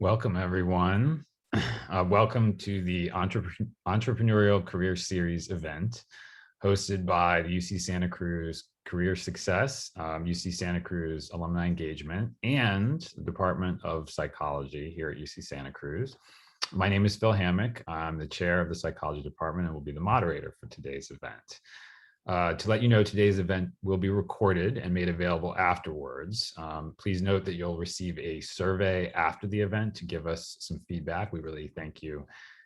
Welcome, everyone. Welcome to the Entrepreneurial Career Series event hosted by the UC Santa Cruz Career Success, UC Santa Cruz Alumni Engagement, and the Department of Psychology here at UC Santa Cruz. My name is Phil Hammock. I'm the chair of the Psychology Department and will be the moderator for today's event. To let you know, today's event will be recorded and made available afterwards. Please note that you'll receive a survey after the event to give us some feedback. We really thank you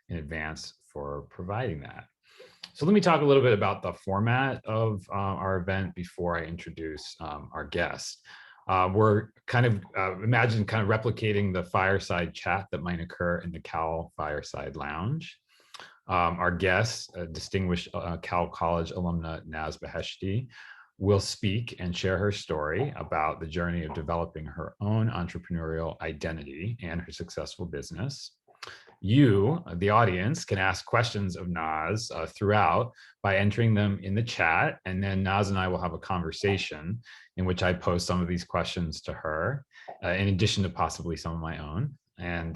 in advance for providing that. So let me talk a little bit about the format of our event before I introduce our guest. We're kind of replicating the fireside chat that might occur in the Cal Fireside Lounge. Our guest, distinguished Cal College alumna Naz Beheshti, will speak and share her story about the journey of developing her own entrepreneurial identity and her successful business. You, the audience, can ask questions of Naz throughout by entering them in the chat, and then Naz and I will have a conversation in which I pose some of these questions to her, in addition to possibly some of my own. And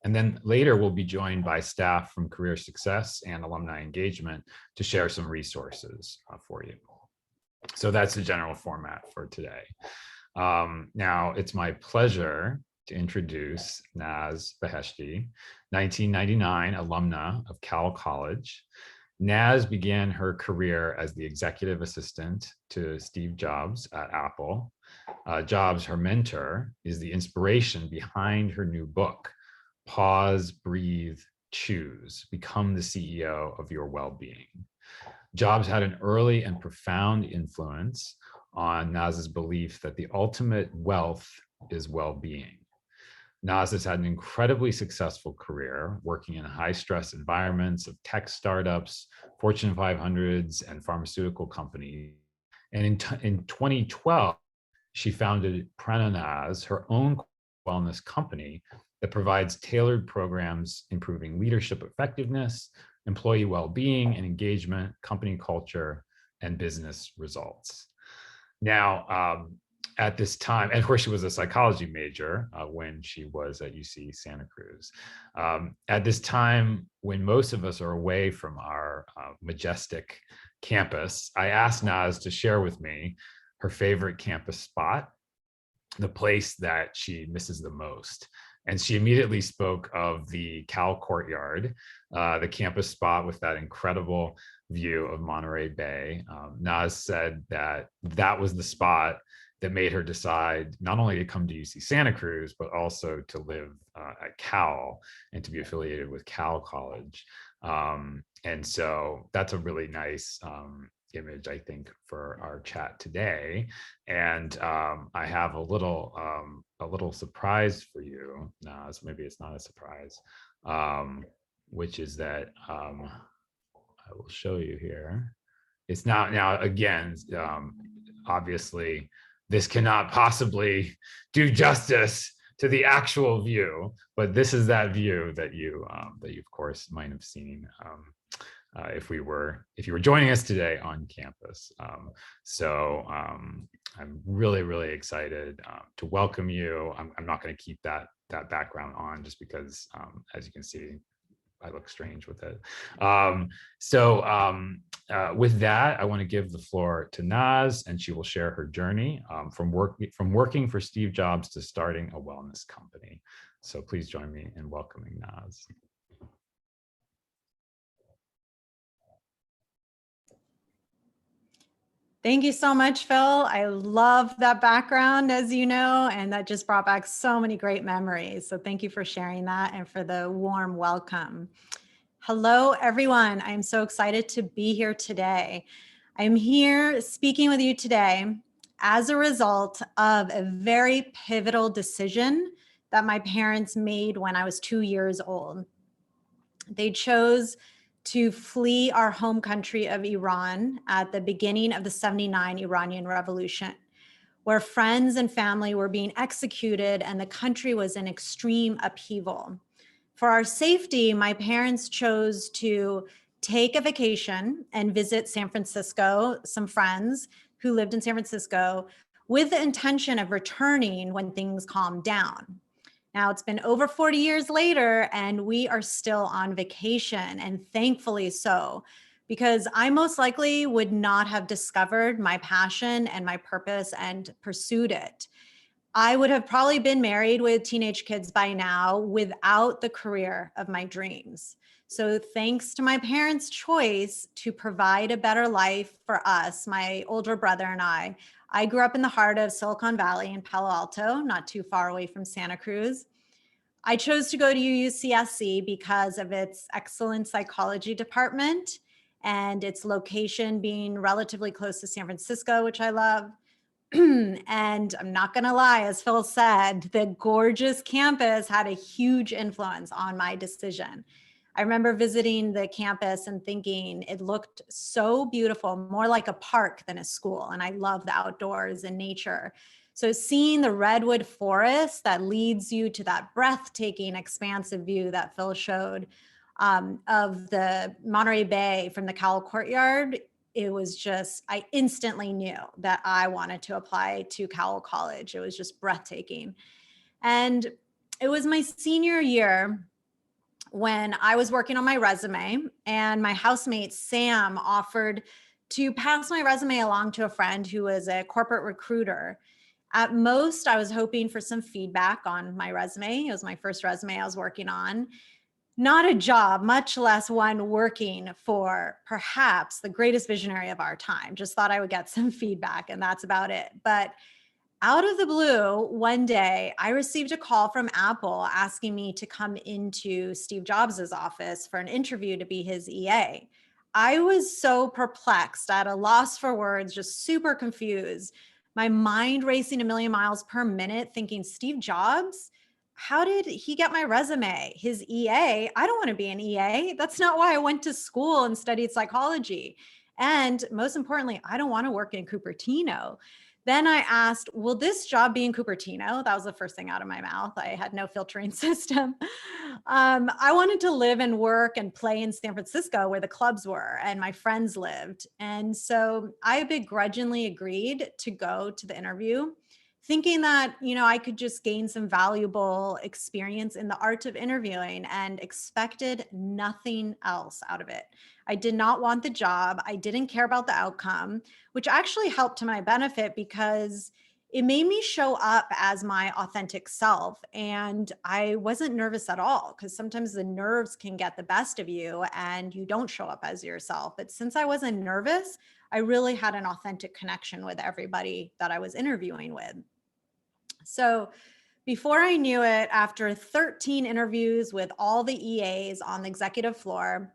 then later we'll be joined by staff from Career Success and Alumni Engagement to share some resources for you. So that's the general format for today. Now it's my pleasure to introduce Naz Beheshti, 1999 alumna of Cal College. Naz began her career as the executive assistant to Steve Jobs at Apple. Jobs, her mentor, is the inspiration behind her new book, Pause, Breathe, Choose, Become the CEO of Your Well-Being. Jobs had an early and profound influence on Naz's belief that the ultimate wealth is well-being. Naz has had an incredibly successful career working in high-stress environments of tech startups, Fortune 500s, and pharmaceutical companies. And in 2012, she founded Prananaz, her own wellness company that provides tailored programs improving leadership effectiveness, employee well-being and engagement, company culture, and business results. Now, at this time, and of course, she was a psychology major when she was at UC Santa Cruz. At this time, when most of us are away from our majestic campus, I asked Naz to share with me her favorite campus spot, the place that she misses the most. And she immediately spoke of the Cal Courtyard, the campus spot with that incredible view of Monterey Bay. Naz said that that was the spot that made her decide not only to come to UC Santa Cruz, but also to live at Cal and to be affiliated with Cal College. And so that's a really nice image, I think, for our chat today. And I have a little surprise for you, Naz. Maybe it's not a surprise, which is that I will show you here. It's not now. Again, obviously, this cannot possibly do justice to the actual view, but this is that view that you of course might have seen if you were joining us today on campus. So I'm really excited to welcome you. I'm not going to keep that background on just because, as you can see, I look strange with it. With that, I want to give the floor to Naz, and she will share her journey from working for Steve Jobs to starting a wellness company. So please join me in welcoming Naz. Thank you so much, Phil. I love that background, as you know, and that just brought back so many great memories. So thank you for sharing that and for the warm welcome. Hello, everyone. I'm so excited to be here today. I'm here speaking with you today as a result of a very pivotal decision that my parents made when I was 2 years old. They chose to flee our home country of Iran at the beginning of the '79 Iranian Revolution, where friends and family were being executed and the country was in extreme upheaval. For our safety, my parents chose to take a vacation and visit San Francisco, some friends who lived in San Francisco, with the intention of returning when things calmed down. Now it's been over 40 years later and we are still on vacation, and thankfully so, because I most likely would not have discovered my passion and my purpose and pursued it. I would have probably been married with teenage kids by now without the career of my dreams. So, thanks to my parents' choice to provide a better life for us, my older brother and I grew up in the heart of Silicon Valley in Palo Alto, not too far away from Santa Cruz. I chose to go to UCSC because of its excellent psychology department and its location being relatively close to San Francisco, which I love. And I'm not going to lie, as Phil said, the gorgeous campus had a huge influence on my decision. I remember visiting the campus and thinking it looked so beautiful, more like a park than a school. And I love the outdoors and nature. So seeing the redwood forest that leads you to that breathtaking, expansive view that Phil showed of the Monterey Bay from the Cowell Courtyard, it was just, I instantly knew that I wanted to apply to Cowell College. It was just breathtaking. And it was my senior year when I was working on my resume, and my housemate, Sam, offered to pass my resume along to a friend who was a corporate recruiter. At most, I was hoping for some feedback on my resume. It was my first resume I was working on. Not a job, much less one working for perhaps the greatest visionary of our time. Just thought I would get some feedback, and that's about it. But out of the blue, one day I received a call from Apple asking me to come into Steve Jobs' office for an interview to be his EA. I was so perplexed, at a loss for words, just super confused, my mind racing a million miles per minute, thinking, Steve Jobs? How did he get my resume? His EA? I don't want to be an EA. That's not why I went to school and studied psychology. And most importantly, I don't want to work in Cupertino. Then I asked, will this job be in Cupertino? That was the first thing out of my mouth. I had no filtering system. I wanted to live and work and play in San Francisco where the clubs were and my friends lived. And so I begrudgingly agreed to go to the interview, thinking that, I could just gain some valuable experience in the art of interviewing, and expected nothing else out of it. I did not want the job. I didn't care about the outcome, which actually helped to my benefit because it made me show up as my authentic self. And I wasn't nervous at all, because sometimes the nerves can get the best of you and you don't show up as yourself. But since I wasn't nervous, I really had an authentic connection with everybody that I was interviewing with. So before I knew it, after 13 interviews with all the EAs on the executive floor,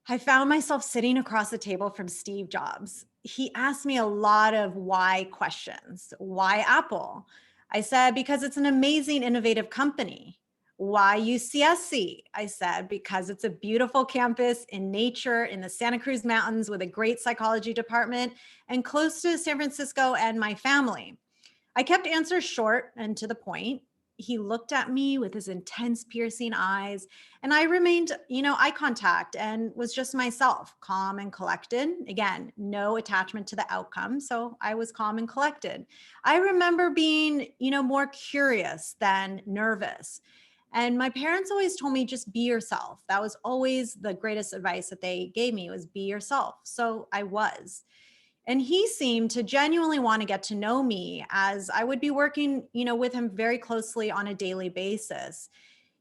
I found myself sitting across the table from Steve Jobs. He asked me a lot of why questions. Why Apple? I said, because it's an amazing, innovative company. Why UCSC? I said, because it's a beautiful campus in nature in the Santa Cruz Mountains with a great psychology department and close to San Francisco and my family. I kept answers short and to the point. He looked at me with his intense, piercing eyes, and I remained, eye contact, and was just myself, calm and collected. Again, no attachment to the outcome. So I was calm and collected. I remember being, more curious than nervous. And my parents always told me, just be yourself. That was always the greatest advice that they gave me, was be yourself. So I was. And he seemed to genuinely want to get to know me, as I would be working, with him very closely on a daily basis.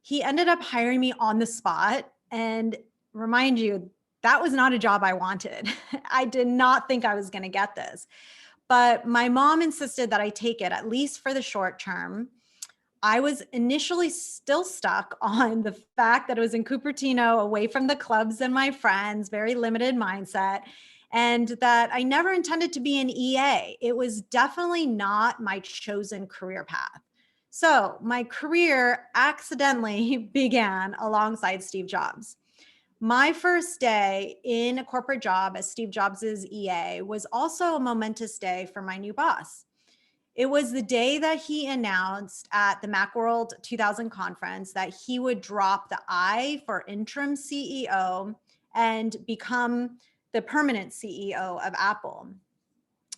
He ended up hiring me on the spot. And remind you, that was not a job I wanted. I did not think I was going to get this. But my mom insisted that I take it, at least for the short term. I was initially still stuck on the fact that it was in Cupertino, away from the clubs and my friends, very limited mindset, and that I never intended to be an EA. It was definitely not my chosen career path. So my career accidentally began alongside Steve Jobs. My first day in a corporate job as Steve Jobs' EA was also a momentous day for my new boss. It was the day that he announced at the Macworld 2000 conference that he would drop the I for interim CEO and become the permanent CEO of Apple.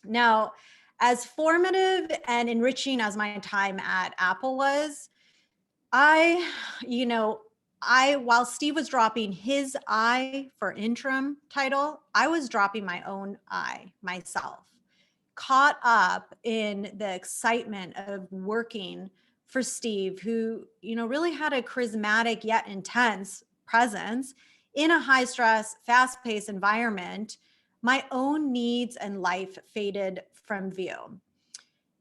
Now, as formative and enriching as my time at Apple was, I, you know, while Steve was dropping his I for interim title, I was dropping my own I myself, caught up in the excitement of working for Steve, who, really had a charismatic yet intense presence in a high stress, fast paced environment. My own needs and life faded from view.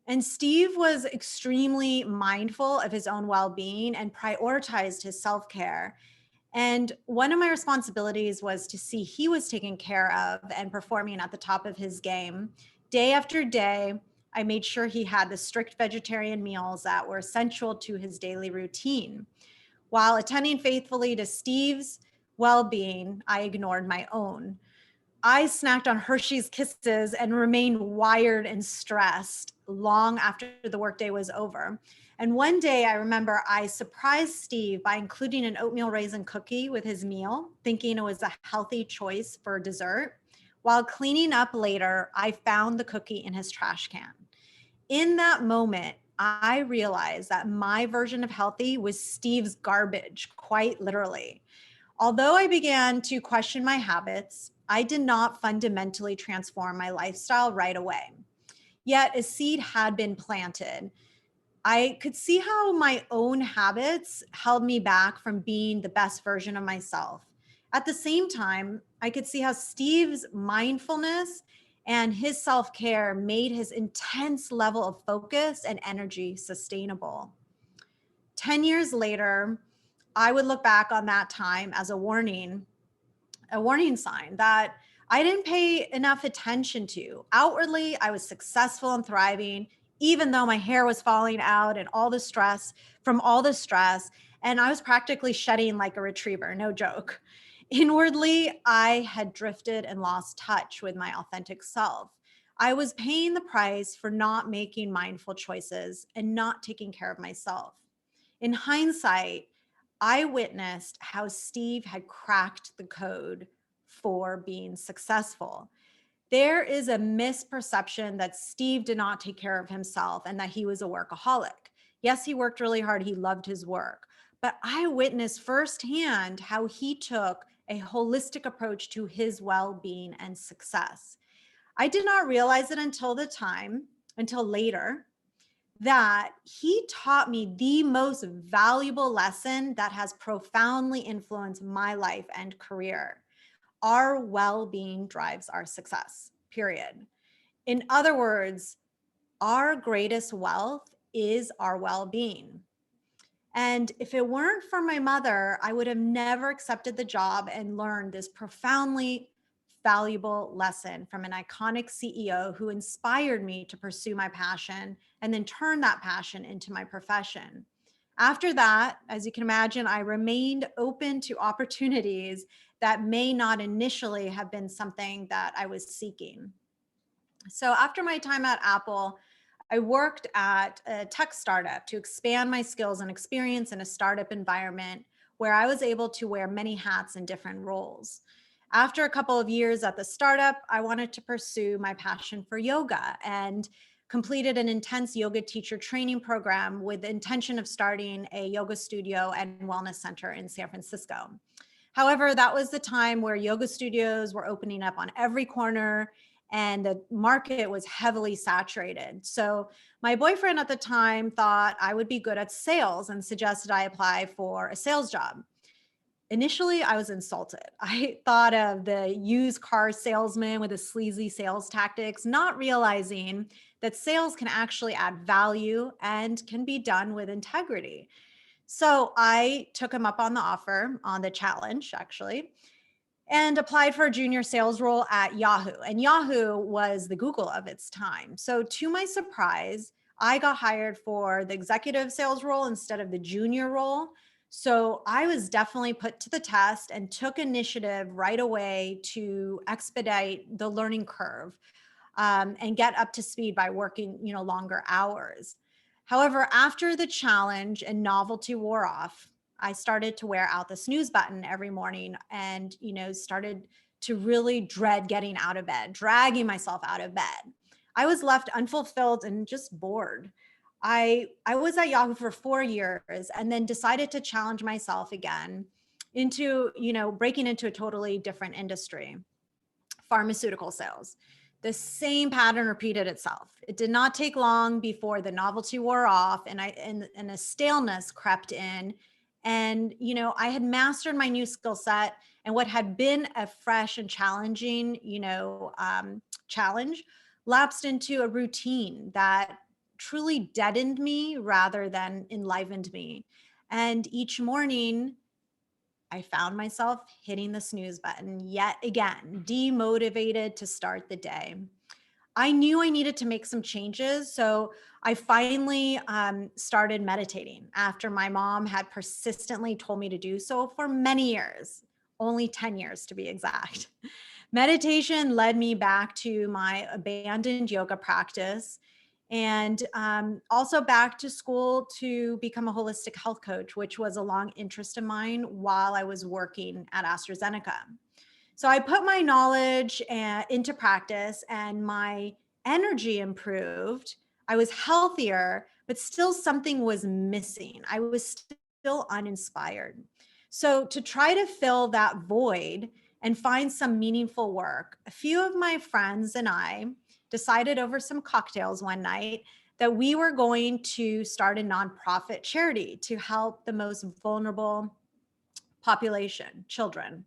And Steve was extremely mindful of his own well being and prioritized his self care. And one of my responsibilities was to see he was taken care of and performing at the top of his game. Day after day, I made sure he had the strict vegetarian meals that were essential to his daily routine. While attending faithfully to Steve's well being, I ignored my own. I snacked on Hershey's Kisses and remained wired and stressed long after the workday was over. And one day I remember I surprised Steve by including an oatmeal raisin cookie with his meal, thinking it was a healthy choice for dessert. While cleaning up later, I found the cookie in his trash can. In that moment, I realized that my version of healthy was Steve's garbage, quite literally. Although I began to question my habits, I did not fundamentally transform my lifestyle right away. Yet a seed had been planted. I could see how my own habits held me back from being the best version of myself. At the same time, I could see how Steve's mindfulness and his self care made his intense level of focus and energy sustainable. 10 years later, I would look back on that time as a warning sign that I didn't pay enough attention to. Outwardly, I was successful and thriving, even though my hair was falling out and all the stress. And I was practically shedding like a retriever, no joke. Inwardly, I had drifted and lost touch with my authentic self. I was paying the price for not making mindful choices and not taking care of myself. In hindsight, I witnessed how Steve had cracked the code for being successful. There is a misperception that Steve did not take care of himself and that he was a workaholic. Yes, he worked really hard. He loved his work. But I witnessed firsthand how he took a holistic approach to his well being and success. I did not realize it until later, that he taught me the most valuable lesson that has profoundly influenced my life and career. Our well being drives our success, period. In other words, our greatest wealth is our well being. And if it weren't for my mother, I would have never accepted the job and learned this profoundly valuable lesson from an iconic CEO who inspired me to pursue my passion and then turn that passion into my profession. After that, as you can imagine, I remained open to opportunities that may not initially have been something that I was seeking. So after my time at Apple, I worked at a tech startup to expand my skills and experience in a startup environment where I was able to wear many hats in different roles. After a couple of years at the startup, I wanted to pursue my passion for yoga and completed an intense yoga teacher training program with the intention of starting a yoga studio and wellness center in San Francisco. However, that was the time where yoga studios were opening up on every corner and the market was heavily saturated. So my boyfriend at the time thought I would be good at sales and suggested I apply for a sales job. Initially, I was insulted. I thought of the used car salesman with his sleazy sales tactics, not realizing that sales can actually add value and can be done with integrity. So I took him up on the offer, on the challenge, actually, and applied for a junior sales role at Yahoo. And Yahoo was the Google of its time. So to my surprise, I got hired for the executive sales role instead of the junior role. So I was definitely put to the test and took initiative right away to expedite the learning curve, and get up to speed by working, longer hours. However, after the challenge and novelty wore off, I started to wear out the snooze button every morning and, started to really dread getting out of bed, dragging myself out of bed. I was left unfulfilled and just bored. I was at Yahoo for 4 years and then decided to challenge myself again into, breaking into a totally different industry, pharmaceutical sales. The same pattern repeated itself. It did not take long before the novelty wore off and a staleness crept in. And, I had mastered my new skill set, and what had been a fresh and challenging, challenge lapsed into a routine that truly deadened me rather than enlivened me. And each morning, I found myself hitting the snooze button yet again, demotivated to start the day. I knew I needed to make some changes. So I finally started meditating after my mom had persistently told me to do so for many years, only 10 years to be exact. Meditation led me back to my abandoned yoga practice and also back to school to become a holistic health coach, which was a long interest of mine while I was working at AstraZeneca. So I put my knowledge into practice and my energy improved. I was healthier, but still something was missing. I was still uninspired. So to try to fill that void and find some meaningful work, a few of my friends and I decided over some cocktails one night that we were going to start a nonprofit charity to help the most vulnerable population, children.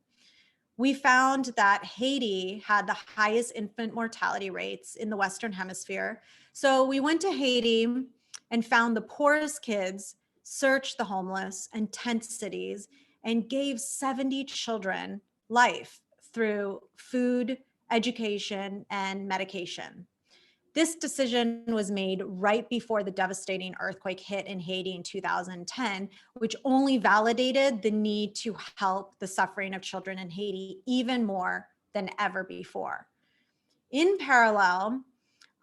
We found that Haiti had the highest infant mortality rates in the Western Hemisphere. So we went to Haiti and found the poorest kids, searched the homeless and tent cities, and gave 70 children life through food, education, and medication. This decision was made right before the devastating earthquake hit in Haiti in 2010, which only validated the need to help the suffering of children in Haiti even more than ever before. In parallel,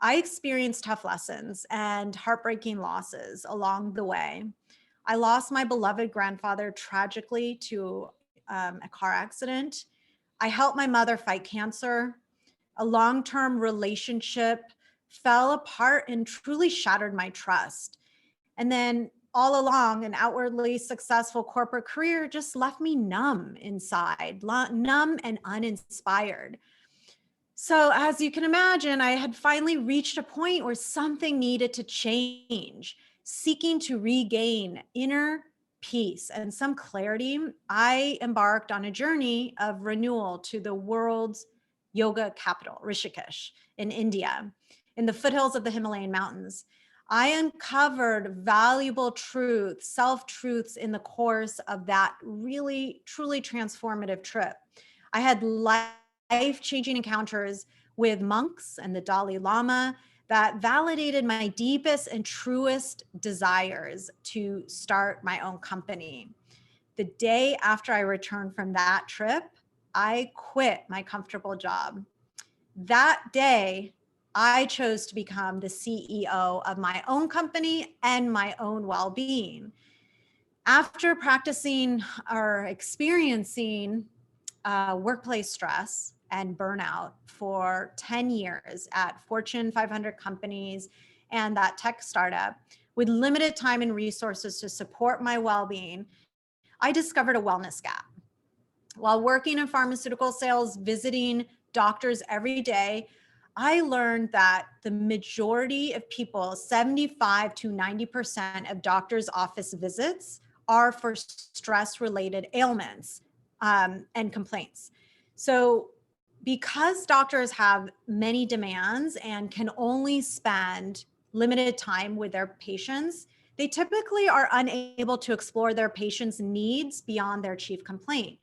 I experienced tough lessons and heartbreaking losses along the way. I lost my beloved grandfather tragically to a car accident. I helped my mother fight cancer. A long-term relationship fell apart and truly shattered my trust. And then all along, an outwardly successful corporate career just left me numb inside, numb and uninspired. So as you can imagine, I had finally reached a point where something needed to change. Seeking to regain inner peace and some clarity, I embarked on a journey of renewal to the world's yoga capital, Rishikesh, in India, in the foothills of the Himalayan mountains. I uncovered valuable truths, self-truths in the course of that really, truly transformative trip. I had life-changing encounters with monks and the Dalai Lama that validated my deepest and truest desires to start my own company. The day after I returned from that trip, I quit my comfortable job. That day, I chose to become the CEO of my own company and my own well-being. After practicing or experiencing workplace stress and burnout for 10 years at Fortune 500 companies and that tech startup, with limited time and resources to support my well-being, I discovered a wellness gap. While working in pharmaceutical sales, visiting doctors every day, I learned that the majority of people, 75 to 90% of doctors' office visits, are for stress-related ailments and complaints. So because doctors have many demands and can only spend limited time with their patients, they typically are unable to explore their patients' needs beyond their chief complaint.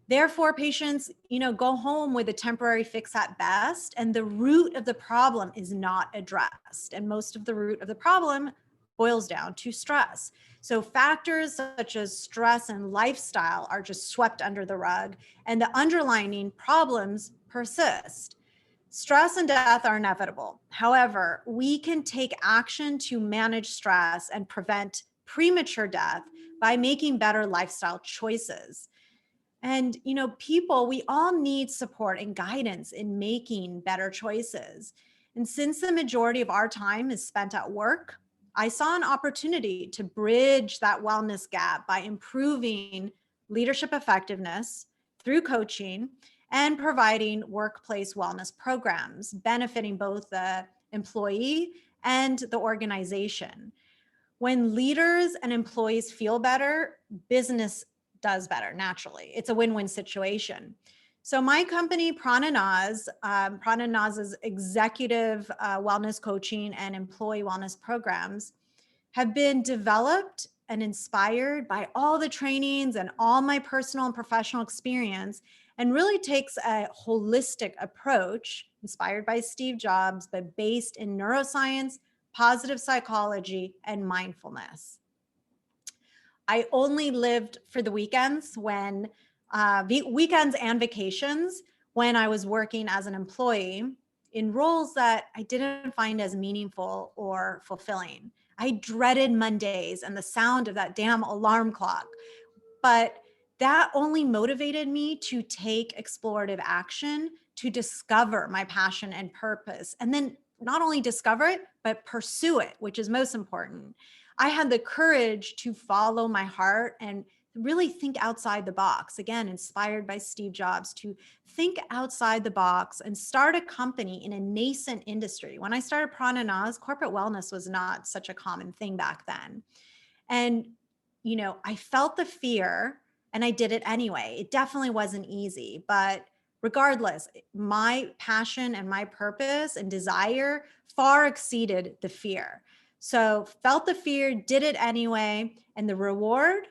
Therefore, patients, go home with a temporary fix at best, and the root of the problem is not addressed. And most of the root of the problem boils down to stress. So factors such as stress and lifestyle are just swept under the rug, and the underlying problems persist. Stress and death are inevitable. However, we can take action to manage stress and prevent premature death by making better lifestyle choices. And, people, we all need support and guidance in making better choices. And since the majority of our time is spent at work, I saw an opportunity to bridge that wellness gap by improving leadership effectiveness through coaching and providing workplace wellness programs, benefiting both the employee and the organization. When leaders and employees feel better, business does better naturally. It's a win-win situation. So my company, Prananaz, Prananaz's executive wellness coaching and employee wellness programs have been developed and inspired by all the trainings and all my personal and professional experience, and really takes a holistic approach inspired by Steve Jobs, but based in neuroscience, positive psychology, and mindfulness. I only lived for the weekends weekends and vacations when I was working as an employee in roles that I didn't find as meaningful or fulfilling. I dreaded Mondays and the sound of that damn alarm clock. But that only motivated me to take explorative action to discover my passion and purpose. And then not only discover it, but pursue it, which is most important. I had the courage to follow my heart and really think outside the box. Again, inspired by Steve Jobs, to think outside the box and start a company in a nascent industry. When I started Prananaz, corporate wellness was not such a common thing back then. And, I felt the fear and I did it anyway. It definitely wasn't easy, but regardless, my passion and my purpose and desire far exceeded the fear. So felt the fear, did it anyway. And the reward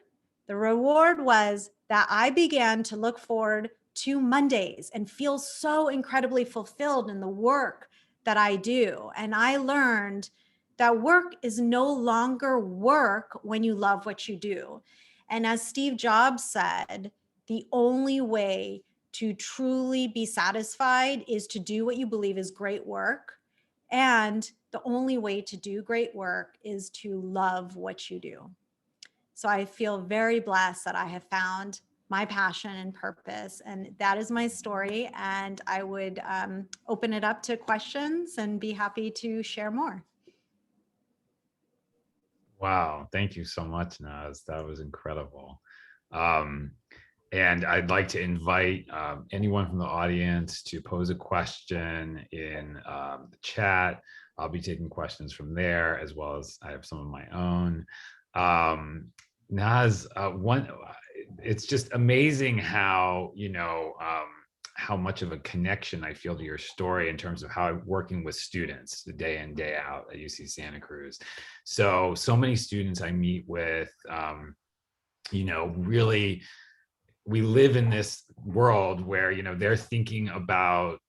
was that I began to look forward to Mondays and feel so incredibly fulfilled in the work that I do. And I learned that work is no longer work when you love what you do. And as Steve Jobs said, the only way to truly be satisfied is to do what you believe is great work. And the only way to do great work is to love what you do. So I feel very blessed that I have found my passion and purpose. And that is my story. And I would open it up to questions and be happy to share more. Wow, thank you so much, Naz. That was incredible. And I'd like to invite anyone from the audience to pose a question in the chat. I'll be taking questions from there, as well as I have some of my own. Naz, it's just amazing how, how much of a connection I feel to your story in terms of how I'm working with students the day in, day out at UC Santa Cruz. So many students I meet with, really, we live in this world where, they're thinking about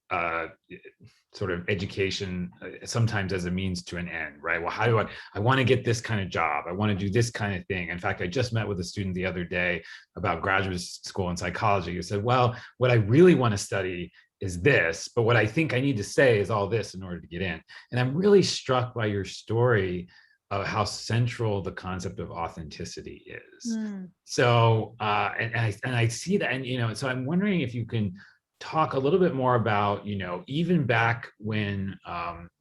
sort of education sometimes as a means to an end, right? Well, how do I want to get this kind of job. I want to do this kind of thing. In fact, I just met with a student the other day about graduate school in psychology who said, well, what I really want to study is this, but what I think I need to say is all this in order to get in. And I'm really struck by your story of how central the concept of authenticity is. So, and I see that, and, so I'm wondering if you can talk a little bit more about, even back when,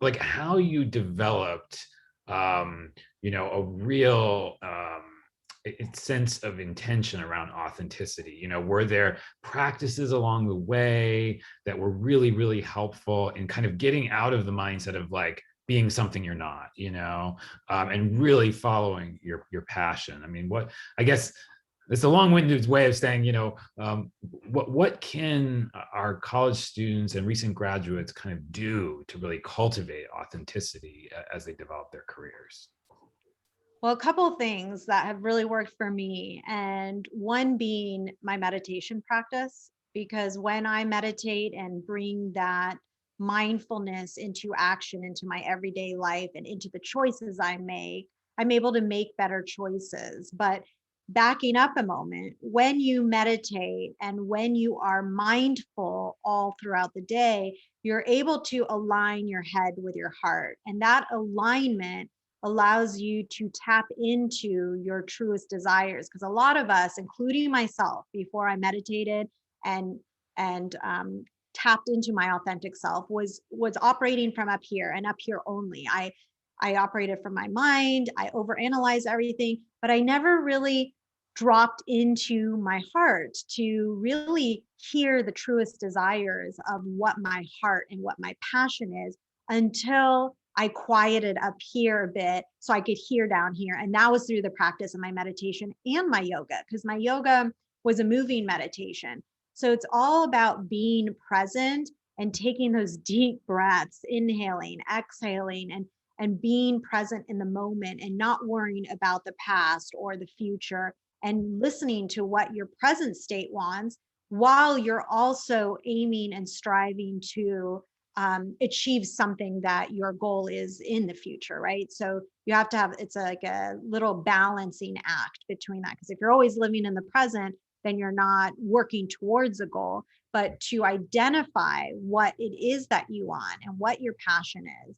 like how you developed, a real sense of intention around authenticity. Were there practices along the way that were really, really helpful in kind of getting out of the mindset of like being something you're not, and really following your passion? I mean, I guess it's a long-winded way of saying, what can our college students and recent graduates kind of do to really cultivate authenticity as they develop their careers? Well, a couple of things that have really worked for me, and one being my meditation practice, because when I meditate and bring that mindfulness into action, into my everyday life and into the choices I make, I'm able to make better choices. But backing up a moment, when you meditate and when you are mindful all throughout the day, you're able to align your head with your heart. And that alignment allows you to tap into your truest desires. Because a lot of us, including myself, before I meditated and tapped into my authentic self, was operating from up here and up here only. I operated from my mind. I overanalyzed everything, but I never really dropped into my heart to really hear the truest desires of what my heart and what my passion is until I quieted up here a bit so I could hear down here. And that was through the practice of my meditation and my yoga, because my yoga was a moving meditation. So it's all about being present and taking those deep breaths, inhaling, exhaling, and being present in the moment and not worrying about the past or the future, and listening to what your present state wants while you're also aiming and striving to achieve something that your goal is in the future, right? So you have to have, it's like a little balancing act between that. Because if you're always living in the present, then you're not working towards a goal. But to identify what it is that you want and what your passion is,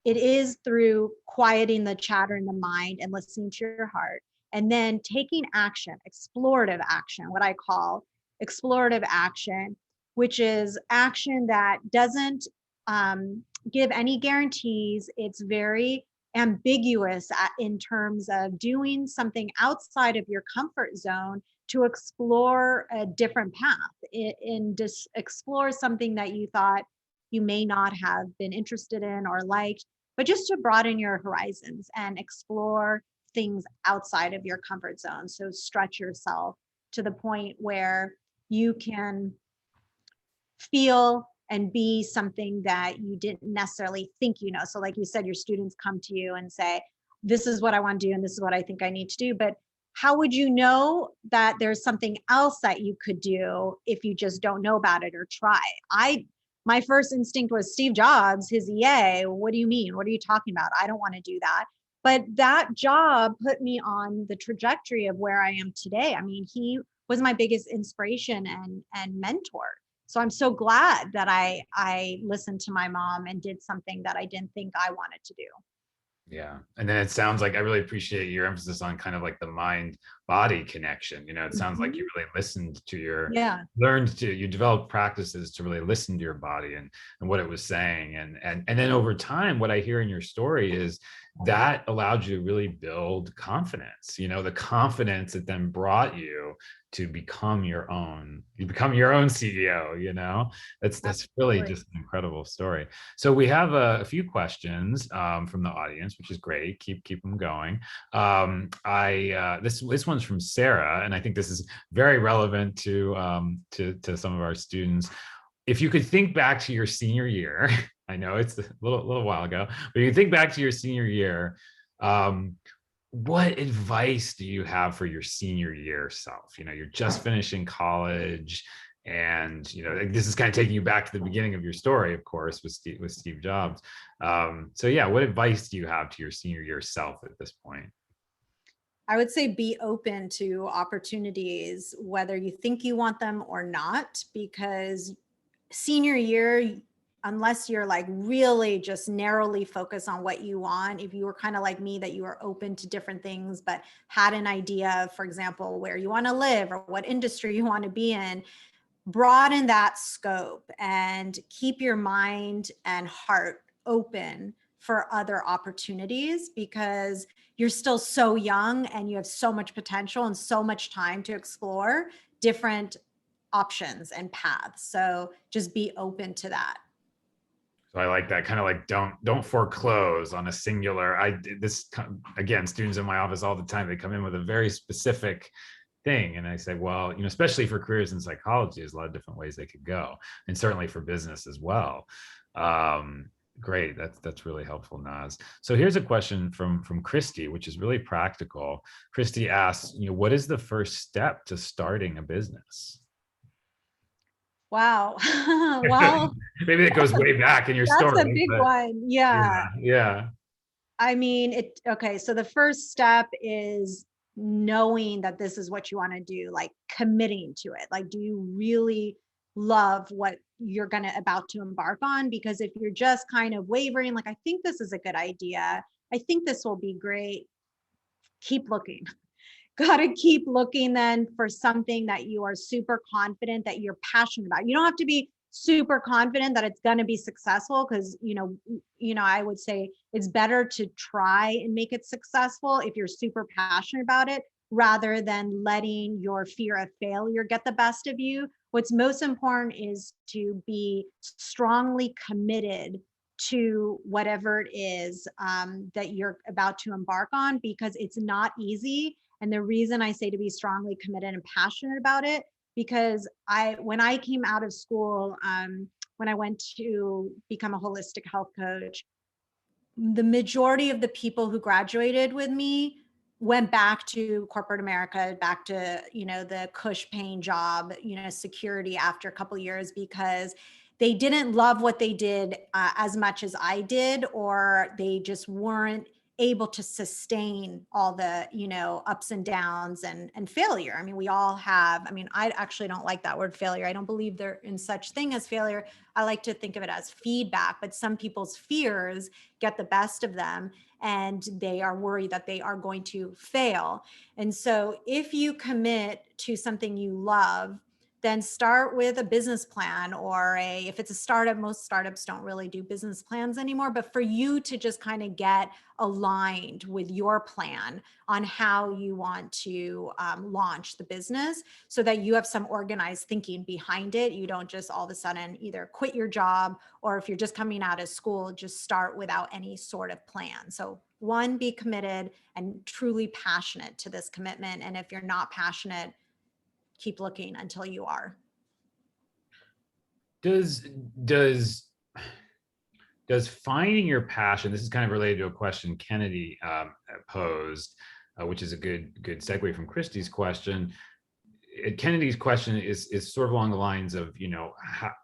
it is through quieting the chatter in the mind and listening to your heart, and then taking action, explorative action, what I call explorative action, which is action that doesn't give any guarantees. It's very ambiguous in terms of doing something outside of your comfort zone to explore a different path, explore something that you thought you may not have been interested in or liked, but just to broaden your horizons and explore things outside of your comfort zone. So stretch yourself to the point where you can feel and be something that you didn't necessarily think you know. So like you said, your students come to you and say, this is what I want to do and this is what I think I need to do. But how would you know that there's something else that you could do if you just don't know about it or try? My first instinct was Steve Jobs, his EA. What do you mean? What are you talking about? I don't want to do that. But that job put me on the trajectory of where I am today. I mean, he was my biggest inspiration and mentor. So I'm so glad that I listened to my mom and did something that I didn't think I wanted to do. Yeah. And then it sounds like I really appreciate your emphasis on kind of like the mind body connection. It sounds like you really listened to you developed practices to really listen to your body and what it was saying. And then over time, what I hear in your story is that allowed you to really build confidence, the confidence that then brought you to become your own CEO. That's really just an incredible story. So we have a few questions from the audience, which is great. Keep them going. This one's from Sarah, and I think this is very relevant to some of our students. If you could think back to your senior year, I know it's a little while ago, but you think back to your senior year, what advice do you have for your senior year self? You're just finishing college, and this is kind of taking you back to the beginning of your story, of course, with Steve Jobs. So yeah, what advice do you have to your senior year self at this point? I would say be open to opportunities, whether you think you want them or not, because senior year, unless you're like really just narrowly focused on what you want, if you were kind of like me, that you were open to different things, but had an idea of, for example, where you want to live or what industry you want to be in, broaden that scope and keep your mind and heart open for other opportunities, because you're still so young and you have so much potential and so much time to explore different options and paths. So just be open to that. So I like that, kind of like don't foreclose on a singular. Again, students in my office all the time, they come in with a very specific thing, and I say, well, especially for careers in psychology, there's a lot of different ways they could go, and certainly for business as well. Great, that's really helpful, Naz. So here's a question from Christy, which is really practical. Christy asks, what is the first step to starting a business? Wow. Well, maybe that goes way back in your story. That's a big one. Yeah. Yeah. I mean, okay. So the first step is knowing that this is what you want to do, like committing to it. Like, do you really love what you're about to embark on? Because if you're just kind of wavering, like, I think this is a good idea, I think this will be great, keep looking. Got to keep looking then for something that you are super confident that you're passionate about. You don't have to be super confident that it's going to be successful, because I would say it's better to try and make it successful if you're super passionate about it, rather than letting your fear of failure get the best of you. What's most important is to be strongly committed to whatever it is that you're about to embark on, because it's not easy. And the reason I say to be strongly committed and passionate about it, because when I came out of school, when I went to become a holistic health coach, the majority of the people who graduated with me went back to corporate America, back to, the cush paying job, security after a couple of years, because they didn't love what they did as much as I did, or they just weren't able to sustain all the, ups and downs and failure. I mean, we all have, I actually don't like that word failure. I don't believe there in such thing as failure. I like to think of it as feedback, but some people's fears get the best of them, and they are worried that they are going to fail. And so if you commit to something you love, then start with a business plan, or if it's a startup, most startups don't really do business plans anymore, but for you to just kind of get aligned with your plan on how you want to launch the business, so that you have some organized thinking behind it. You don't just all of a sudden either quit your job, or if you're just coming out of school, just start without any sort of plan. So one, be committed and truly passionate to this commitment. And if you're not passionate, keep looking until you are. Does finding your passion, this is kind of related to a question Kennedy posed, which is a good segue from Christy's question. Kennedy's question is sort of along the lines of,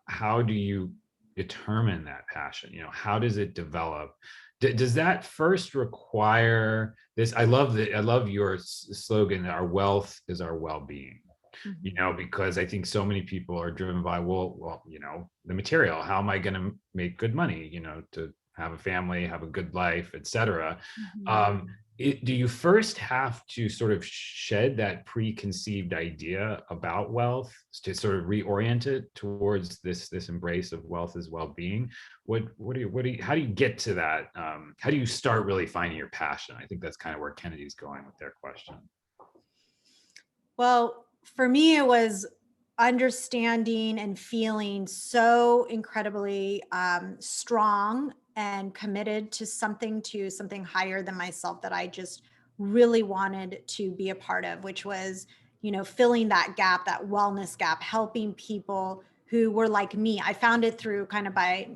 how do you determine that passion? How does it develop? Does that first require this? I love your slogan, our wealth is our well-being. Because I think so many people are driven by, the material. How am I going to make good money, to have a family, have a good life, etc. Do you first have to sort of shed that preconceived idea about wealth to sort of reorient it towards this embrace of wealth as well-being? How do you get to that? How do you start really finding your passion? I think that's kind of where Kennedy's going with their question. Well, for me, it was understanding and feeling so incredibly strong and committed to something higher than myself, that I just really wanted to be a part of, which was, filling that gap, that wellness gap, helping people who were like me. I found it through kind of by,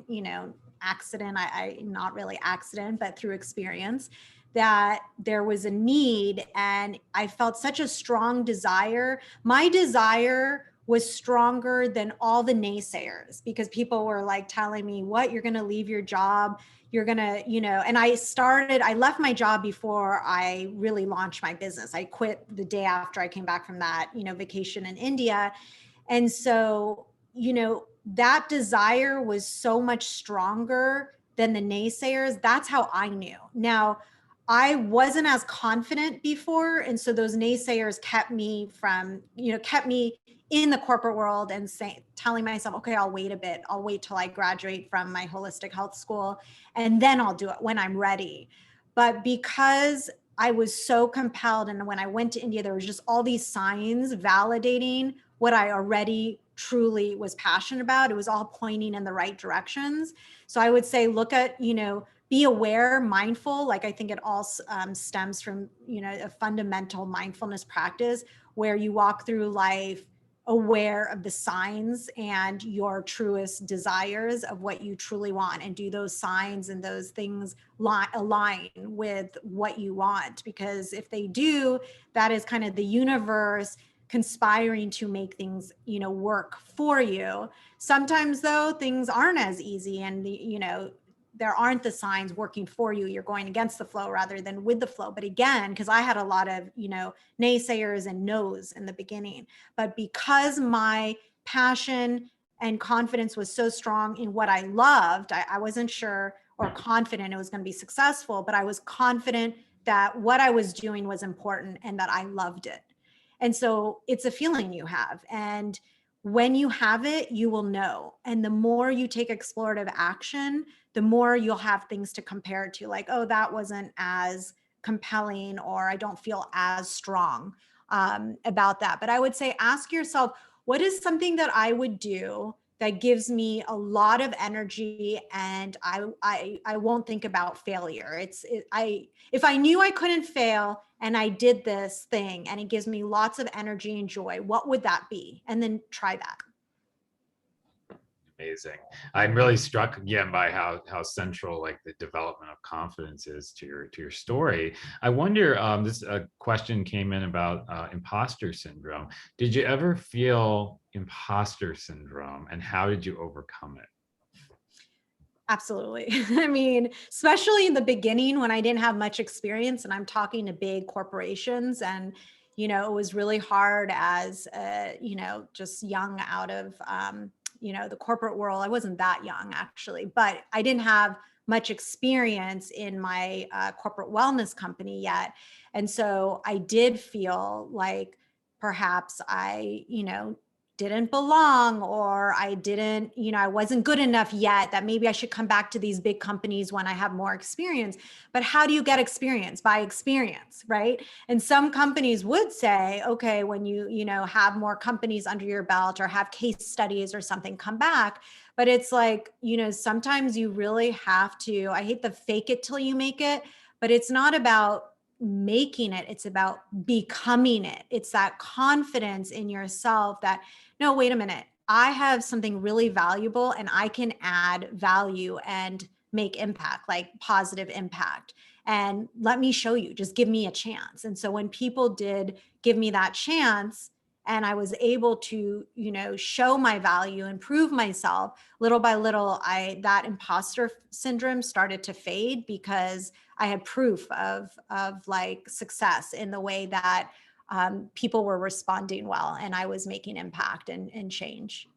accident, I not really accident, but through experience, that there was a need, and I felt such a strong desire. My desire was stronger than all the naysayers, because people were like telling me, what, you're going to leave your job, you're going to, and I left my job before I really launched my business. I quit the day after I came back from that, vacation in India. And so, that desire was so much stronger than the naysayers. That's how I knew. Now, I wasn't as confident before. And so those naysayers kept me in the corporate world, and telling myself, okay, I'll wait a bit. I'll wait till I graduate from my holistic health school, and then I'll do it when I'm ready. But because I was so compelled, and when I went to India, there was just all these signs validating what I already truly was passionate about. It was all pointing in the right directions. So I would say, look at, be aware, mindful. Like, I think it all stems from, a fundamental mindfulness practice, where you walk through life aware of the signs and your truest desires of what you truly want, and do those signs and those things align with what you want? Because if they do, that is kind of the universe conspiring to make things, work for you. Sometimes though, things aren't as easy, and there aren't the signs working for you. You're going against the flow rather than with the flow. But again, because I had a lot of, naysayers and no's in the beginning, but because my passion and confidence was so strong in what I loved, I wasn't sure or confident it was going to be successful, but I was confident that what I was doing was important and that I loved it. And so it's a feeling you have. And when you have it, you will know. And the more you take explorative action, the more you'll have things to compare to, like, oh, that wasn't as compelling, or I don't feel as strong about that. But I would say, ask yourself, what is something that I would do that gives me a lot of energy, and I won't think about failure. If I knew I couldn't fail and I did this thing and it gives me lots of energy and joy, what would that be? And then try that. Amazing. I'm really struck again by how central like the development of confidence is to your story. I wonder, this question came in about imposter syndrome. Did you ever feel imposter syndrome, and how did you overcome it? Absolutely. I mean, especially in the beginning when I didn't have much experience, and I'm talking to big corporations, and it was really hard as just young out of the corporate world. I wasn't that young actually, but I didn't have much experience in my corporate wellness company yet, and so I did feel like perhaps I didn't belong, or I didn't, I wasn't good enough yet, that maybe I should come back to these big companies when I have more experience. But how do you get experience? By experience, right? And some companies would say, okay, when you have more companies under your belt or have case studies or something, come back. But it's like, sometimes you really have to, I hate the fake it till you make it, but it's not about making it, it's about becoming it. It's that confidence in yourself that, no, wait a minute, I have something really valuable and I can add value and make impact, like positive impact. And let me show you, just give me a chance. And so when people did give me that chance, and I was able to, show my value and prove myself, little by little, that imposter syndrome started to fade, because I had proof of like success in the way that people were responding well, and I was making impact and change.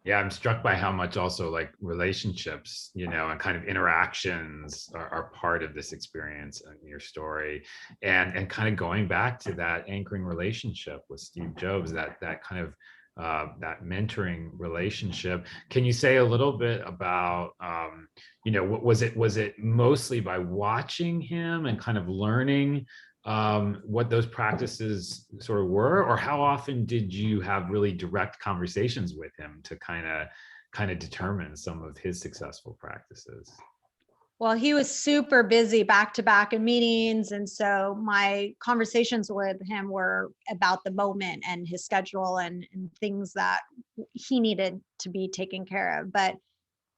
Yeah, I'm struck by how much also like relationships, and kind of interactions are part of this experience in your story, and kind of going back to that anchoring relationship with Steve Jobs, that kind of that mentoring relationship. Can you say a little bit about, what was it mostly by watching him and kind of learning what those practices sort of were, or how often did you have really direct conversations with him to kind of determine some of his successful practices? Well, he was super busy back to back in meetings. And so my conversations with him were about the moment and his schedule, and things that he needed to be taken care of. But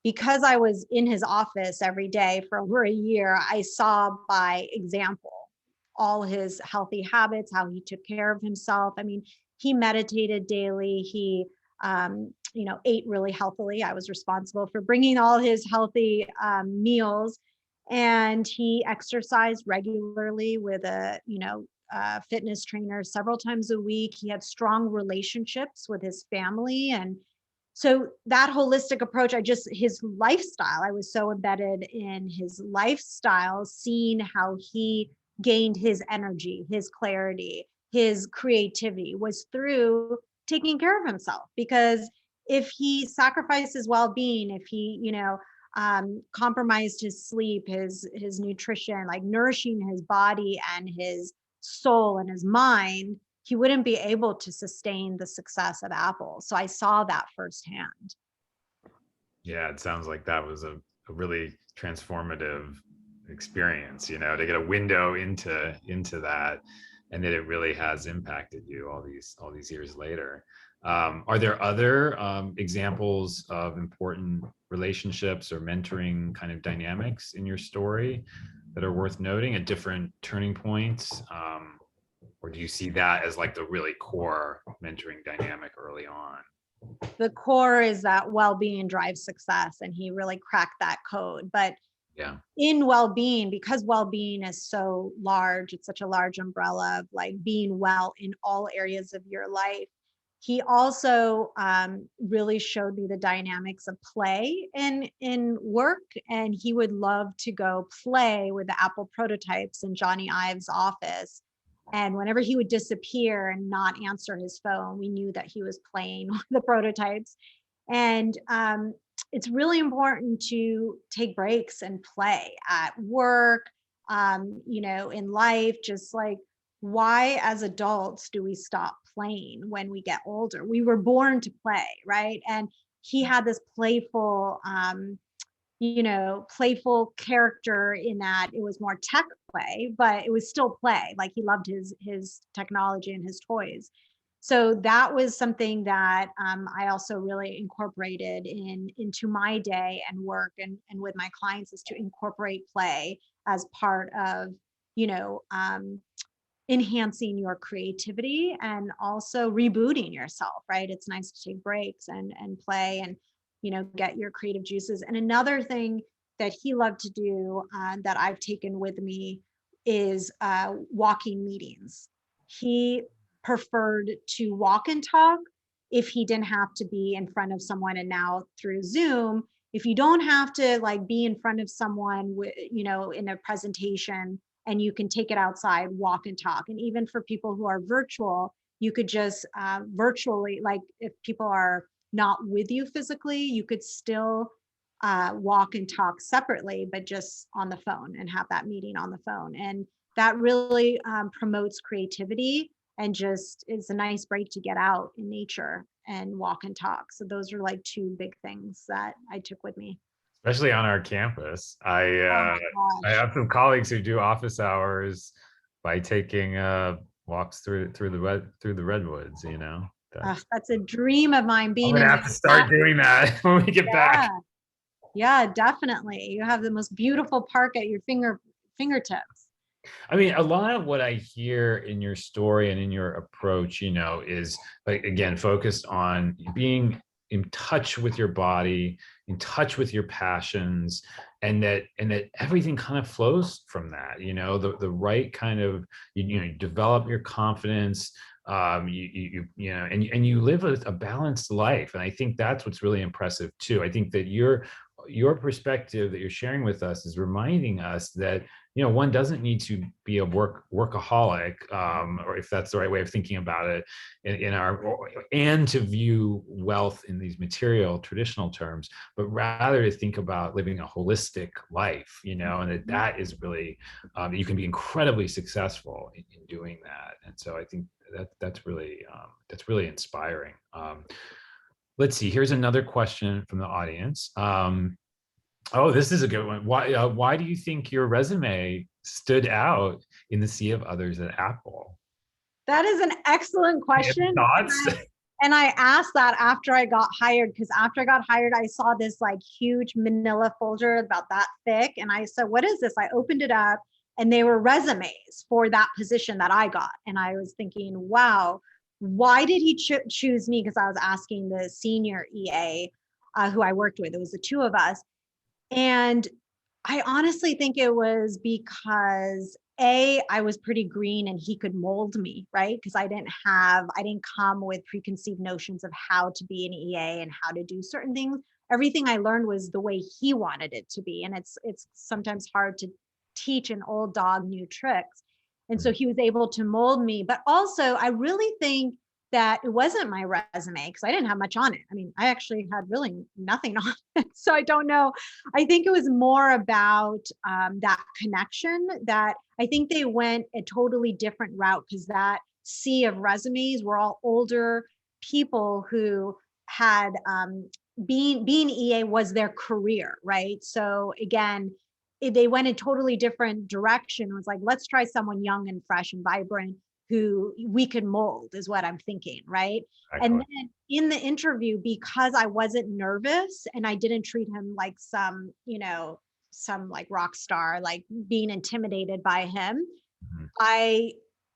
because I was in his office every day for over a year, I saw by example all his healthy habits, how he took care of himself. I mean, he meditated daily. He, ate really healthily. I was responsible for bringing all his healthy meals, and he exercised regularly with a fitness trainer several times a week. He had strong relationships with his family, and so that holistic approach, his lifestyle, I was so embedded in his lifestyle, seeing how he gained his energy, his clarity, his creativity was through taking care of himself. Because if he sacrificed his well-being, if he, compromised his sleep, his nutrition, like nourishing his body and his soul and his mind, he wouldn't be able to sustain the success of Apple. So I saw that firsthand. Yeah, it sounds like that was a really transformative experience, to get a window into that, and that it really has impacted you all these years later. Are there other examples of important relationships or mentoring kind of dynamics in your story that are worth noting at different turning points? Or do you see that as like the really core mentoring dynamic early on? The core is that well-being drives success, and he really cracked that code. But Yeah. in well-being, because well-being is so large, it's such a large umbrella of like being well in all areas of your life. He also really showed me the dynamics of play in work, and he would love to go play with the Apple prototypes in Johnny Ive's office. And whenever he would disappear and not answer his phone, we knew that he was playing the prototypes. And it's really important to take breaks and play at work, in life, just like, why as adults do we stop playing when we get older? We were born to play, right? And he had this playful character in that it was more tech play, but it was still play. Like he loved his technology and his toys. So that was something that I also really incorporated into my day and work and with my clients, is to incorporate play as part of, you know, um, enhancing your creativity and also rebooting yourself, right? It's nice to take breaks and play and, get your creative juices. And another thing that he loved to do, that I've taken with me, is walking meetings. He preferred to walk and talk if he didn't have to be in front of someone. And now through Zoom, if you don't have to like be in front of someone, in a presentation, and you can take it outside, walk and talk. And even for people who are virtual, you could just virtually, like if people are not with you physically, you could still walk and talk separately, but just on the phone, and have that meeting on the phone. And that really promotes creativity, and just is a nice break to get out in nature and walk and talk. So those are like two big things that I took with me. Especially on our campus. Oh I my gosh. have some colleagues who do office hours by taking walks through the redwoods. That's a dream of mine, I'm being gonna in have to start doing that when we get back. yeah, yeah, definitely. You have the most beautiful park at your fingertips. I mean, a lot of what I hear in your story and in your approach, is like, again, focused on being in touch with your body, in touch with your passions, and that everything kind of flows from that. The right kind of, you develop your confidence. And you live a balanced life, and I think that's what's really impressive too. I think that your perspective that you're sharing with us is reminding us that one doesn't need to be a workaholic, or if that's the right way of thinking about it, and to view wealth in these material traditional terms, but rather to think about living a holistic life, and that is really, you can be incredibly successful in doing that. And so I think that's really inspiring. Let's see. Here's another question from the audience. Oh, this is a good one. Why do you think your resume stood out in the sea of others at Apple? That is an excellent question. Thoughts? And I asked that after I got hired, because after I got hired, I saw this like huge manila folder about that thick. And I said, what is this? I opened it up, and they were resumes for that position that I got. And I was thinking, wow, why did he choose me? Because I was asking the senior EA who I worked with. It was the two of us. And I honestly think it was because I was pretty green and he could mold me, right? Because I didn't come with preconceived notions of how to be an EA and how to do certain things. Everything I learned was the way he wanted it to be. And it's sometimes hard to teach an old dog new tricks. And so he was able to mold me. But also, I really think that it wasn't my resume, because I didn't have much on it. I mean, I actually had really nothing on it. So I don't know. I think it was more about that connection, that I think they went a totally different route, because that sea of resumes were all older people who had being EA was their career, right? So again, they went a totally different direction. It was like, let's try someone young and fresh and vibrant who we could mold, is what I'm thinking, right? Exactly. And then in the interview, because I wasn't nervous and I didn't treat him like some like rock star, like being intimidated by him, Mhm.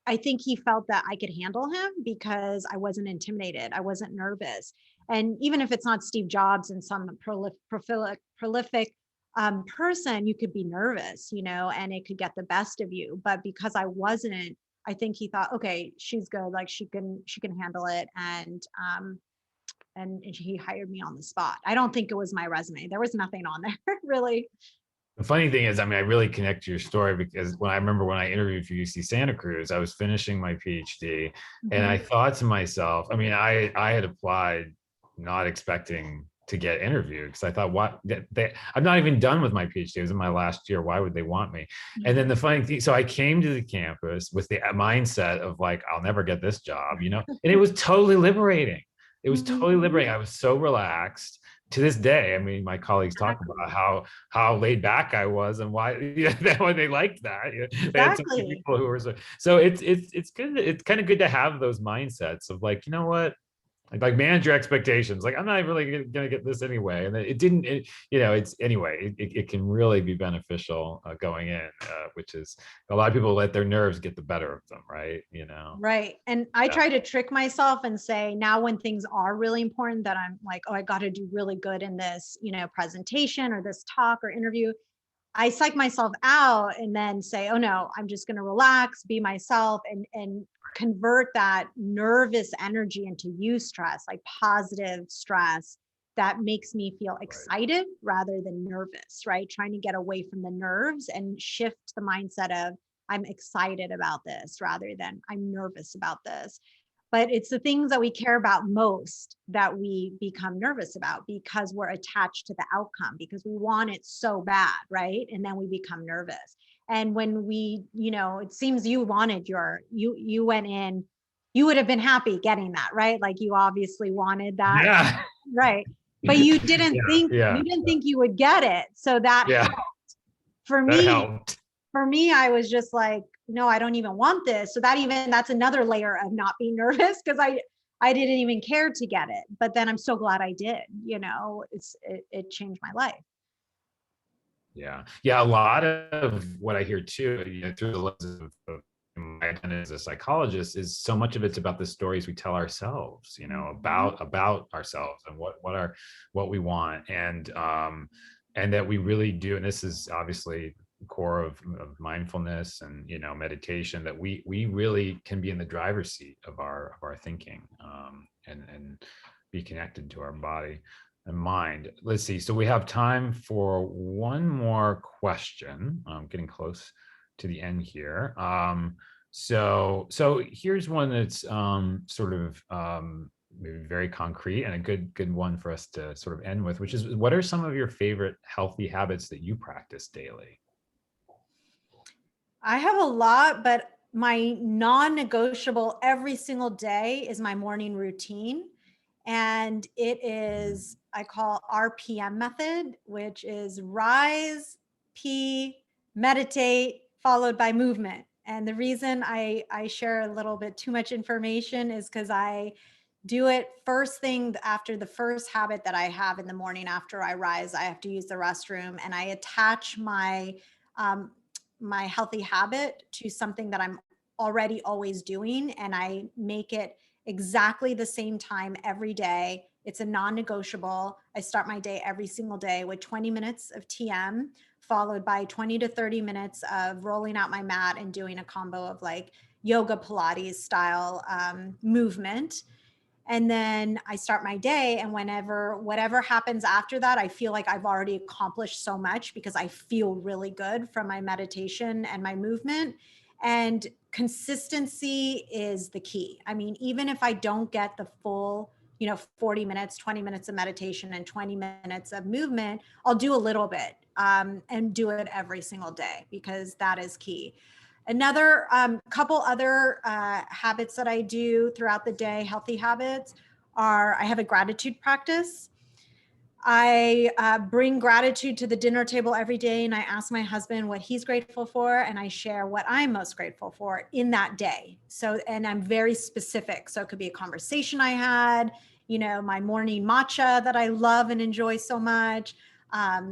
I think he felt that I could handle him because I wasn't intimidated. I wasn't nervous. And even if it's not Steve Jobs and some prolific person, you could be nervous, and it could get the best of you. But because I wasn't, I think he thought, okay, she's good. Like she can handle it. And he hired me on the spot. I don't think it was my resume. There was nothing on there really. The funny thing is, I mean, I really connect to your story because when I remember when I interviewed for UC Santa Cruz, I was finishing my PhD, and I Mhm. thought to myself, I mean, I had applied not expecting to get interviewed because I thought, what? I'm not even done with my PhD. It was in my last year. Why would they want me? And then the funny thing, so I came to the campus with the mindset of like, I'll never get this job, you know, and it was totally liberating. It was totally liberating. I was so relaxed. To this day, I mean, my colleagues talk about how laid back I was and why why they liked that. They had so many Exactly. people who were so it's good. It's kind of good to have those mindsets of like, you know what, like manage your expectations. Like I'm not really gonna get this anyway, and it didn't. It's anyway. It can really be beneficial going in, which is a lot of people let their nerves get the better of them, right? Right. And I Yeah. try to trick myself and say now when things are really important that I'm like, oh, I got to do really good in this, presentation or this talk or interview. I psych myself out and then say, oh no, I'm just going to relax, be myself and convert that nervous energy into eustress, like positive stress that makes me feel Right. excited rather than nervous, right? Trying to get away from the nerves and shift the mindset of I'm excited about this rather than I'm nervous about this. But it's the things that we care about most that we become nervous about because we're attached to the outcome because we want it so bad, right? And then we become nervous. And when it seems you wanted you went in, you would have been happy getting that, right? Like you obviously wanted that, Yeah. right? But Yeah. you Yeah. didn't think you would get it. So that Yeah. for That me, helped. I was just like, no, I don't even want this. So that's another layer of not being nervous because I didn't even care to get it. But then I'm so glad I did. It changed my life. Yeah. Yeah. A lot of what I hear too, through the lens of my identity as a psychologist is so much of it's about the stories we tell ourselves, Mhm. about ourselves and what we want. And that we really do. And this is obviously the core of mindfulness and, meditation, that we really can be in the driver's seat of our thinking, and be connected to our body and mind. Let's see. So we have time for one more question. I'm getting close to the end here. So here's one that's sort of maybe very concrete and a good one for us to sort of end with, which is, what are some of your favorite healthy habits that you practice daily? I have a lot, but my non-negotiable every single day is my morning routine. And it Mm. is, I call RPM method, which is rise, pee, meditate, followed by movement. And the reason I share a little bit too much information is because I do it first thing after the first habit that I have in the morning after I rise. I have to use the restroom and I attach um, my healthy habit to something that I'm already always doing and I make it exactly the same time every day. It's a non-negotiable. I start my day every single day with 20 minutes of TM followed by 20 to 30 minutes of rolling out my mat and doing a combo of like yoga Pilates style movement. And then I start my day and whatever happens after that, I feel like I've already accomplished so much because I feel really good from my meditation and my movement. And consistency is the key. I mean, even if I don't get the full 40 minutes, 20 minutes of meditation and 20 minutes of movement, I'll do a little bit and do it every single day because that is key. Another couple other habits that I do throughout the day, healthy habits, are I have a gratitude practice. I bring gratitude to the dinner table every day and I ask my husband what he's grateful for and I share what I'm most grateful for in that day. So, and I'm very specific. So it could be a conversation I had, my morning matcha that I love and enjoy so much,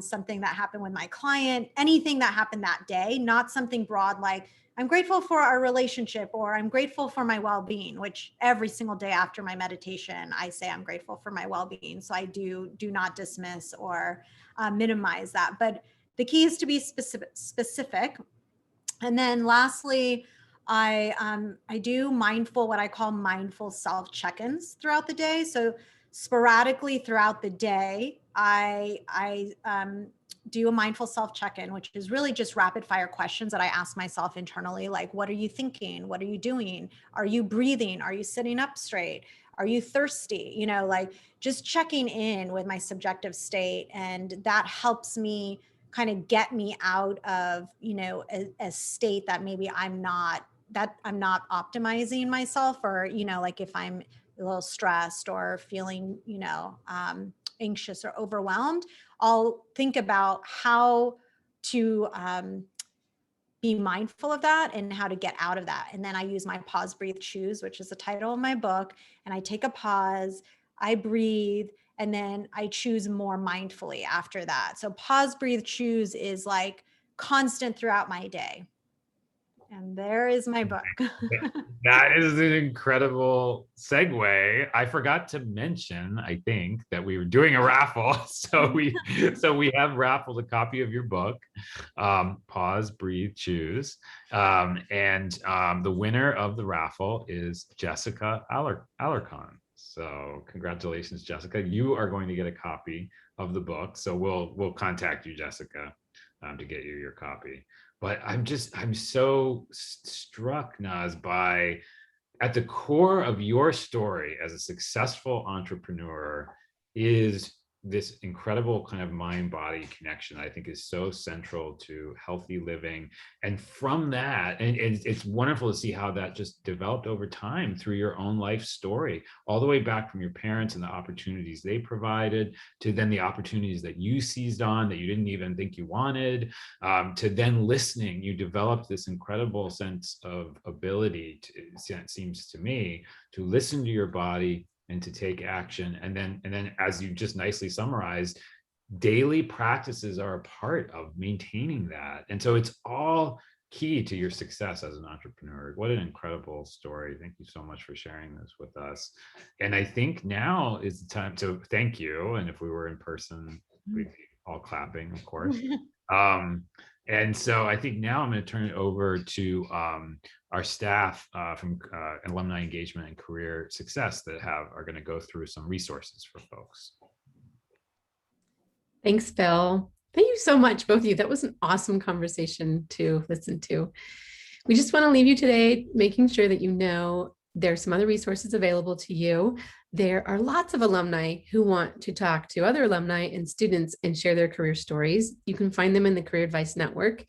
something that happened with my client, anything that happened that day, not something broad like, I'm grateful for our relationship or I'm grateful for my well-being, which every single day after my meditation, I say I'm grateful for my well-being. So I do not dismiss or minimize that. But the key is to be specific. And then lastly, I do what I call mindful self check-ins throughout the day. So sporadically throughout the day, I do a mindful self check-in, which is really just rapid fire questions that I ask myself internally, like, what are you thinking? What are you doing? Are you breathing? Are you sitting up straight? Are you thirsty? You know, like just checking in with my subjective state. And that helps me kind of get me out of, you know, a state that maybe I'm not optimizing myself, or, you know, like if I'm a little stressed or feeling, you know, anxious or overwhelmed, I'll think about how to be mindful of that and how to get out of that. And then I use my pause, breathe, choose, which is the title of my book. And I take a pause, I breathe, and then I choose more mindfully after that. So pause, breathe, choose is like constant throughout my day. And there is my book. That is an incredible segue. I forgot to mention, I think, that we were doing a raffle. So we have raffled a copy of your book, Pause, Breathe, Choose. The winner of the raffle is Jessica Alarcon. So congratulations, Jessica. You are going to get a copy of the book. So we'll contact you, Jessica, to get you your copy. But I'm so struck, Naz, by at the core of your story as a successful entrepreneur is this incredible kind of mind-body connection that I think is so central to healthy living. And from that, and it's wonderful to see how that just developed over time through your own life story, all the way back from your parents and the opportunities they provided, to then the opportunities that you seized on that you didn't even think you wanted, to then listening. You developed this incredible sense of ability, it seems to me, to listen to your body and to take action. And then as you just nicely summarized, daily practices are a part of maintaining that. And so it's all key to your success as an entrepreneur. What an incredible story. Thank you so much for sharing this with us. And I think now is the time to thank you. And if we were in person, we'd be all clapping, of course. And so I think now I'm going to turn it over to our staff from Alumni Engagement and Career Success that are going to go through some resources for folks. Thanks, Phil. Thank you so much, both of you. That was an awesome conversation to listen to. We just want to leave you today making sure that you know there's some other resources available to you. There are lots of alumni who want to talk to other alumni and students and share their career stories. You can find them in the Career Advice Network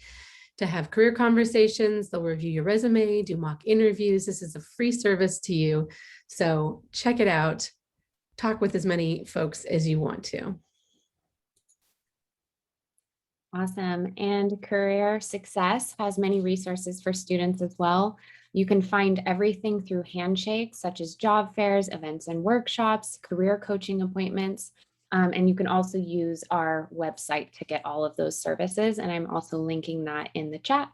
to have career conversations. They'll review your resume, do mock interviews. This is a free service to you. So check it out. Talk with as many folks as you want to. Awesome. And Career Success has many resources for students as well. You can find everything through handshakes, such as job fairs, events and workshops, career coaching appointments. And you can also use our website to get all of those services. And I'm also linking that in the chat.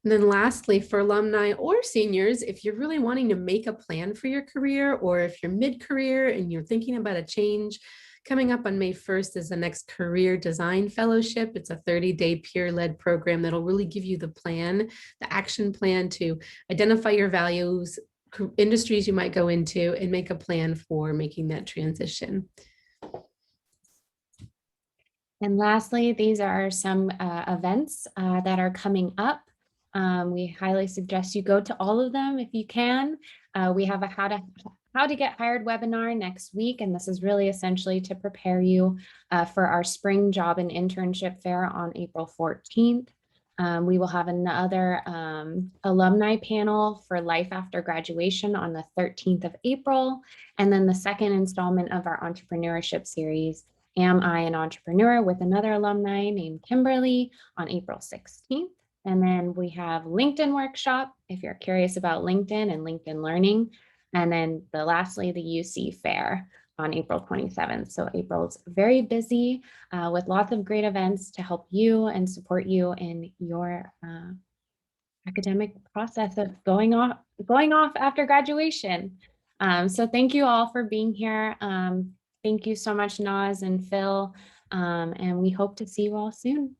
And then lastly, for alumni or seniors, if you're really wanting to make a plan for your career, or if you're mid-career and you're thinking about a change, coming up on May 1st is the next Career Design Fellowship. It's a 30-day peer-led program that'll really give you the plan, the action plan to identify your values, industries you might go into, and make a plan for making that transition. And lastly, these are some events that are coming up. We highly suggest you go to all of them if you can. We have a how to get hired webinar next week, and this is really essentially to prepare you for our spring job and internship fair on April 14th. We will have another alumni panel for life after graduation on the 13th of April, and then the second installment of our entrepreneurship series, Am I an Entrepreneur, with another alumni named Kimberly on April 16th. And then we have LinkedIn workshop if you're curious about LinkedIn and LinkedIn learning. And then lastly, the UC Fair on April 27th. So April's very busy with lots of great events to help you and support you in your academic process of going off after graduation. So thank you all for being here. Thank you so much, Naz and Phil. And we hope to see you all soon.